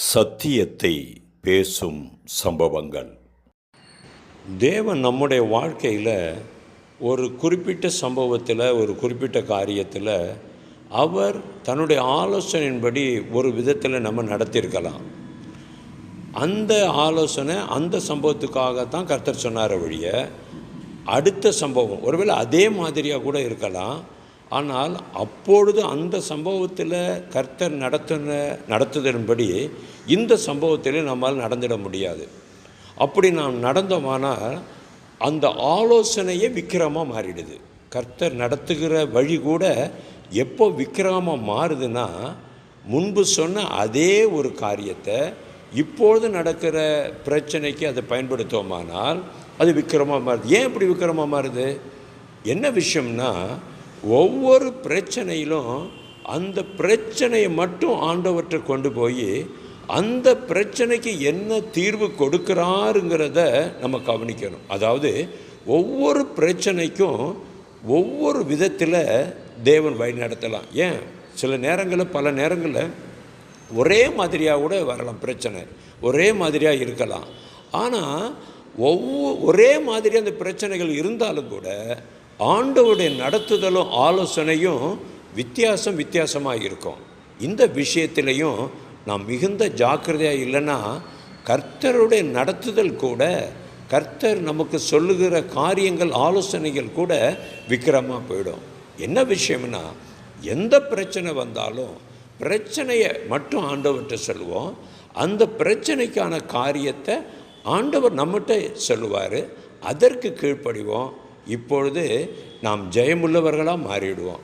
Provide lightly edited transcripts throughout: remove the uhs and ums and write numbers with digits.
சத்தியத்தை பேசும் சம்பவங்கள். தேவன் நம்முடைய வாழ்க்கையில் ஒரு குறிப்பிட்ட சம்பவத்தில், ஒரு குறிப்பிட்ட காரியத்தில் அவர் தன்னுடைய ஆலோசனையின்படி ஒரு விதத்தில் நம்ம நடத்தியிருக்கலாம். அந்த ஆலோசனை அந்த சம்பவத்துக்காகத்தான் கர்த்தர் சொன்னார் ஒழிய, அடுத்த சம்பவம் ஒருவேளை அதே மாதிரியாக கூட இருக்கலாம். ஆனால் அப்பொழுது அந்த சம்பவத்தில் கர்த்தர் நடத்துதலின்படி இந்த சம்பவத்தில் நம்மால் நடந்திட முடியாது. அப்படி நாம் நடந்தோமானால் அந்த ஆலோசனையே விக்கிரமாக மாறிடுது. கர்த்தர் நடத்துகிற வழி கூட எப்போ விக்கிரமாக மாறுதுன்னா, முன்பு சொன்ன அதே ஒரு காரியத்தை இப்பொழுது நடக்கிற பிரச்சனைக்கு அதை பயன்படுத்துவோமானால் அது விக்கிரமாக மாறுது. ஏன் இப்படி விக்கிரமாக மாறுது? என்ன விஷயம்னா, ஒவ்வொரு பிரச்சனையிலும் அந்த பிரச்சனையை மட்டும் ஆண்டவற்றை கொண்டு போய் அந்த பிரச்சனைக்கு என்ன தீர்வு கொடுக்குறாருங்கிறத நம்ம கவனிக்கணும். அதாவது ஒவ்வொரு பிரச்சனைக்கும் ஒவ்வொரு விதத்தில் தேவன் வழி நடத்தலாம். ஏன் சில நேரங்களில், பல நேரங்களில் ஒரே மாதிரியாக கூட வரலாம், பிரச்சனை ஒரே மாதிரியாக இருக்கலாம். ஆனால் ஒரே மாதிரி அந்த பிரச்சனைகள் இருந்தாலும் கூட ஆண்டவருடைய நடத்துதலும் ஆலோசனையும் வித்தியாசமாக இருக்கும். இந்த விஷயத்திலையும் நாம் மிகுந்த ஜாக்கிரதையாக இல்லைன்னா கர்த்தருடைய நடத்துதல் கூட, கர்த்தர் நமக்கு சொல்லுகிற காரியங்கள், ஆலோசனைகள் கூட விக்கிரமாக போயிடும். என்ன விஷயம்னா, எந்த பிரச்சனை வந்தாலும் பிரச்சனையை மட்டும் ஆண்டவர்கிட்ட சொல்லுவோம். அந்த பிரச்சனைக்கான காரியத்தை ஆண்டவர் நம்மகிட்ட சொல்லுவார். அதற்கு கீழ்ப்படிவோம். இப்பொழுது நாம் ஜெயமுள்ளவர்களாக மாறிடுவோம்.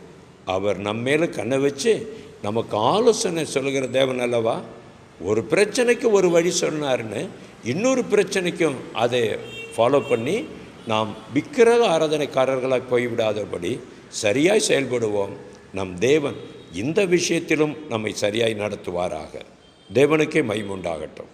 அவர் நம்மேல கண்ணை வச்சு நமக்கு ஆலோசனை சொல்லுகிற தேவன் அல்லவா. ஒரு பிரச்சனைக்கு ஒரு வழி சொன்னார்னு இன்னொரு பிரச்சனைக்கும் அதை ஃபாலோ பண்ணி நாம் விக்கிரக ஆராதனைக்காரர்களாக போய்விடாதபடி சரியாய் செயல்படுவோம். நம் தேவன் இந்த விஷயத்திலும் நம்மை சரியாய் நடத்துவாராக. தேவனுக்கே மகிமை உண்டாகட்டும்.